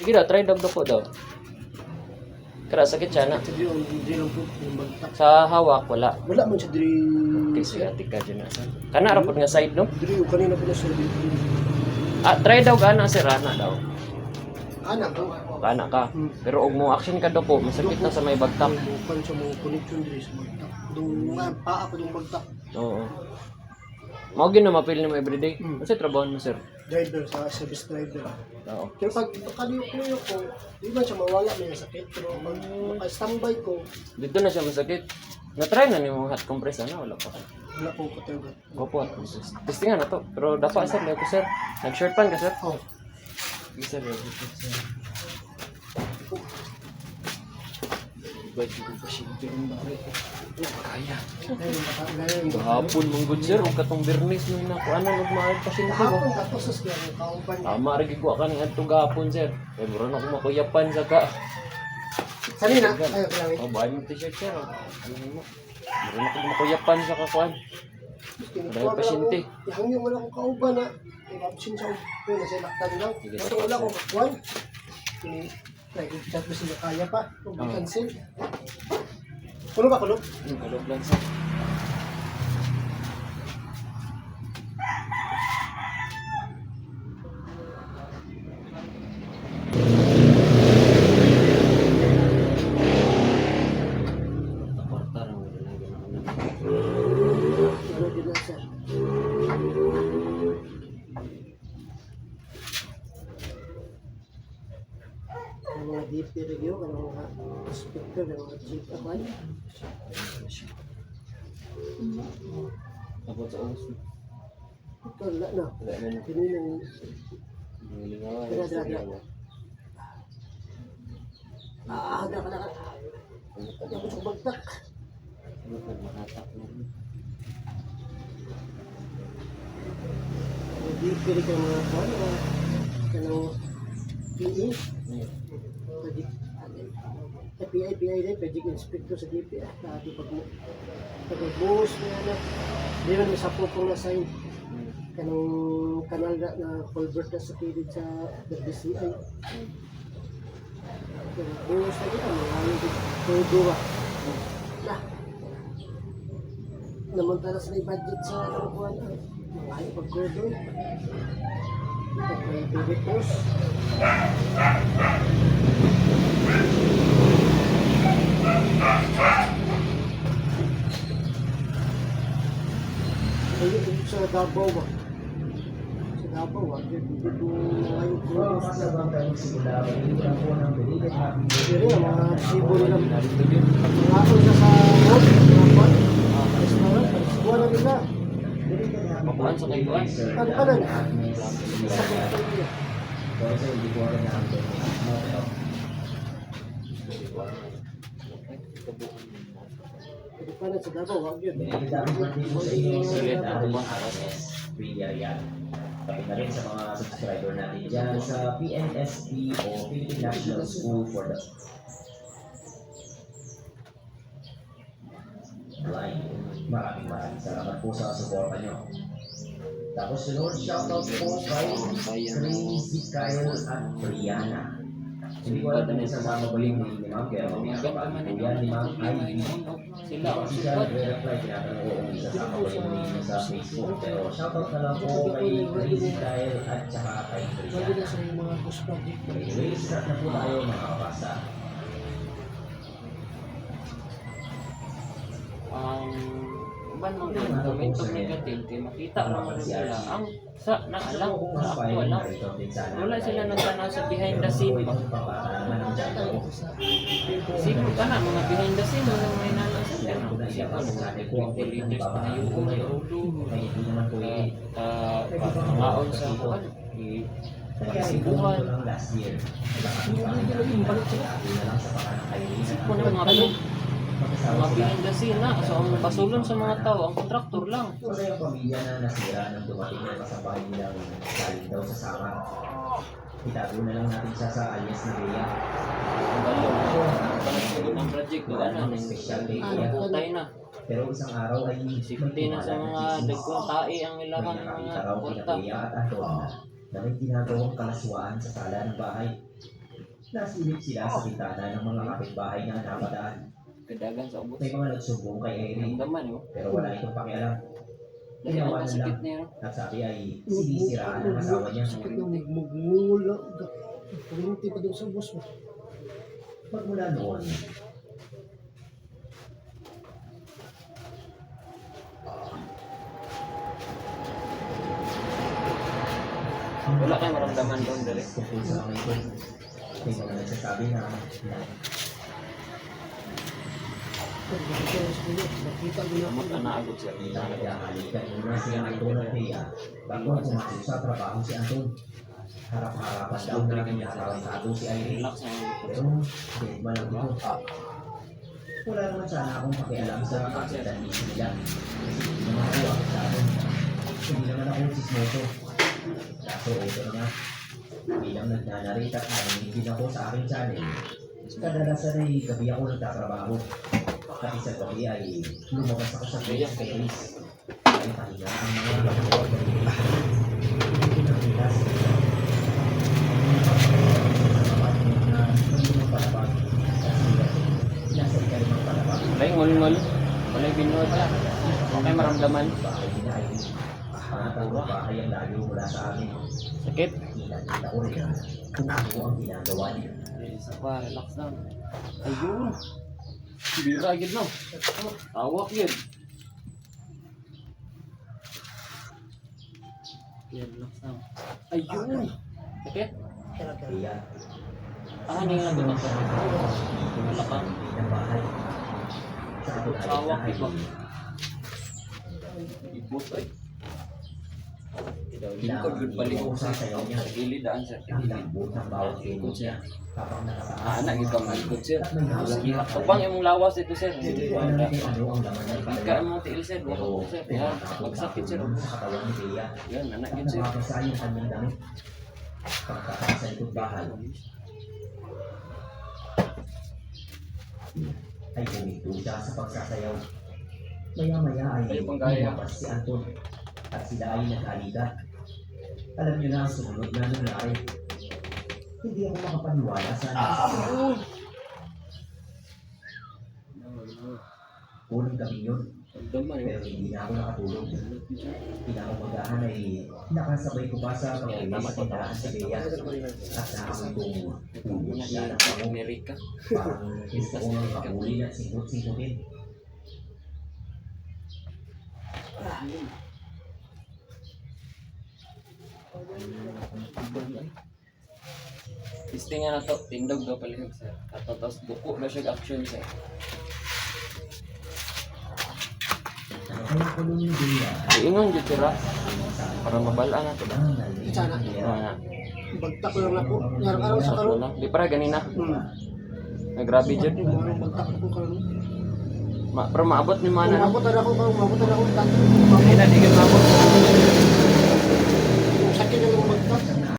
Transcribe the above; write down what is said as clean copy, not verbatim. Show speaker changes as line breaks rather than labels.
Sige daw, try dagdag daw. Kara sakit siya na.
Sa diri lang po yung bagtak.
Sa hawak, wala.
Wala man siya diri.
Okay, so atik ka dyan na. Kana rapod nga side, no?
Diri o kanina po na siya diri.
Try daw gana, sir. Ana daw.
Anak ko.
Kana ka. Pero og mo action ka daw po, masakit na sa may bagtak.
Bukan siya mo connection diri sa bagtak. Dung paa ko dung bagtak.
Oo. Mao gyud na mapil nimo everyday.
Mm.
Kasi trabaho mo, sir.
Driver sa service driver.
Oo.
Pero pag kaliyo ko, di man siya mawala may sakit. Pero pag naka-standby ko,
Dito na siya masakit. Na-try na nimo hot compress na wala pa.
wala po katagal.
Go po hot compress. Testingan na to. Pero dapat sir, lego sir. Nag-short pan ka, sir?
Oh,
Sige, sir. Ba't yung pasyente ang bakit? Kaya.
ngayon,
Hapon mong good sir, huwag katong birnis mo na kung ano nagmahal pasyente ko.
hapon tapos sa siya, kauban.
Tama, ragigwa ka ng atong gahapon sir. Kaya meron ako makuyapan sa ka.
Sanina, ayaw ko lang.
Oh, bahay mo t-shirt sir. Oh. Ano mo? Meron ako makuyapan sa kakuan. Dahil pasyente.
Hangyo mo na akong kauban na. Absent siya ko na siya laktan lang.
Sige,
Pero wala akong kakuan. Chat mo sila kaya pa. Kung cancel. Kulo ba, kulo?
Kalog lang sir. Kwarta lang wala lang gano'n.
Ano din lang sir. Ang mga DP review, ang mga inspector, ang mga chief abay.
Abot sa oras na.
Ito, wala na.
Wala na na.
Pininang
Nilingawan.
Dra. Daka. Ano ko bagtak?
Mahatak na rin.
Ang DP review, ang mga kuwan, kanang PE. PI din, pwede inspector sa DP. Dati pag-buhos na ano, di man may sapo kong na sign. Kanong kanal na culvert na sa kilid sa DCI. Buhos na dito, mga tuwa. Na, namunta na sa may budget sa kalukuhan. Mga ayaw pag-cordo. Pag-pibitos. Ayun, sa Davao ba? Sa Davao ba? Dito ngayon po. Pero yung mga sibo nila. Mga ako isa sa road, mga pan, restaurant, pagsuwa na nila.
Makuhan sa kayuan.
Ano ka na? Sa kaya nila. Pwede pa na sa Davao, wag yun.
Sulit ang buwan.
Kapit na rin sa mga subscriber natin dyan sa PNSP o Philippine National School for the Blind. Maraming salamat po sa suporta nyo. Tapos sunod, shoutout po kay Crazy Kyle at Brianna. Hindi ko alam kung sasama ko yung ni Ma'am, pero kapag po yan ni Ma'am Ivy.
Sila ang
Kasi siya nagre-reply, tinatanong ko kung isasama ko yung name sa Facebook. Pero shoutout na lang po kay Crazy Kyle at saka kay
Wag
Brianna.
na sa mga bus project.
Anyway, start na po tayo mga kabasa.
Ban mo ng momentum negative kay makita naman nila ang sa naalang sa aktual lang. Wala sila nagtanaw sa behind the scene ba? Siguro ka na mga behind the scene wala may nana sa kanya. Kasi ano mga politics na yung ulo pangaon sa kuan pagsibuhan. Isip ko na mga behind the scene na. So ang pasulon sa mga tao, ang kontraktor lang.
Wala yung pamilya na nasira nang dumating na kasabahay nilang galing daw sa sama. Itago na lang natin siya sa alias na Bea.
Ang baliw ng project wala na ng
Special day
ano
niya.
putay na.
Pero isang araw ay
Sikuti na sa mga dagkong tae ang ilang
May nakita
mga
raw kina
porta.
Bea at Adorna na may ginagawang kalaswaan sa sala ng bahay. Nasilip sila sa bintana ng mga kapitbahay na napadaan.
Kadagan sa ubos.
May mga nagsumbong kay Irene,
Ramdaman mo.
pero wala itong pakialam.
Dahil ang
Tinawanan
sakit
lang
niya.
at sabi ay sinisiraan ang asawa niya.
Sakit na magmula. Kuminti pa doon sa bus mo.
Magmula noon,
Wala kayong maramdaman doon dali.
tungkol sa mga ito, may mga nagsasabi na
Nakita mo na
Amot na naagod siya.
nagahalikan muna si Anton at Thea bago pumasok sa trabaho si Anton. Harap-harapan daw na pinatarantado si Irene.
Relax na yung
Pero, dead man lang ito. Wala naman sana akong pakialam sa kapitan ni Sila. Kasi hindi naman ako aktado. Hindi naman ako sismoso. Kaso ito na nga. Bilang nagnanarita at narinig din ako sa aking channel. Kadalasan ay gabi ako nagtatrabaho. At isang gabi ay lumabas ako sa place kay Chris. Ay pahinga ang mga nagawag ng pinagpitas.
Wala yung ngol-ngol. Wala yung binuhat ka. Okay maramdaman.
Bahay ang layo mula sa amin.
Sakit.
Nakita ko rin kung ano ang ginagawa niya.
Isa pa, relax lang. Ayun. Bira agad no. Tawak yun. Yan, relax lang. Ayun. Sakit.
Kaya,
Ah, hindi nga nagunak ka. Wala ka.
ng bahay. Sa kabila
Tawak
ay
iba. Ibot ay. Lingkod good balik ko sa gilid daan sa
nilambot ng bawat
Ikot siya.
kapag nakataas.
Ah, anak ito ang ikot sir.
At may hawak
Sige, kapang yung lawas ito sir.
Hindi ko alam kung ano ang laman ng
Ika
kanilang.
mo tiil sir. Wala ko sir. Yan, magsakit sir.
Sa katawan ni Bea.
Yan, anak
At
yun sir.
nakakasa yung kanyang damit. Pagkataas sa likod bahay, ay huminto siya sa pagsasayaw. Maya-maya ay
Kayo pang gaya.
lumabas si Anton at sila ay nag-alitan. Alam niyo na ang sumunod na nangyari. Hindi ako makapaniwala sa nakasaya. Unang gabi yun,
Damdaman
pero hindi na ako nakatulog. Pinakamagahan ay nakasabay ko pa sa pag-uwi sa tindahan sa Bea at naamoy kong tulog siya ng pango.
Amerika.
Parang gusto ko ng kapuli at singkot-singkotin.
Isting nga na to, tindog daw pala yung sir. Ato, tapos duko na siya action sir.
Kaya ko nung Bea,
Iingon dito ra. Para mabalaan na to ba?
ang nalilig
Sana.
ng Bea.
Ano na?
Bagtak lang ako. Araw-araw sa karon.
Di para ganina. Nagrabe dyan.
Bagtak ako karon.
Pero maabot ni mana no?
Mabot na ako karon. Mabot na ako.
Ay na, di ka maabot.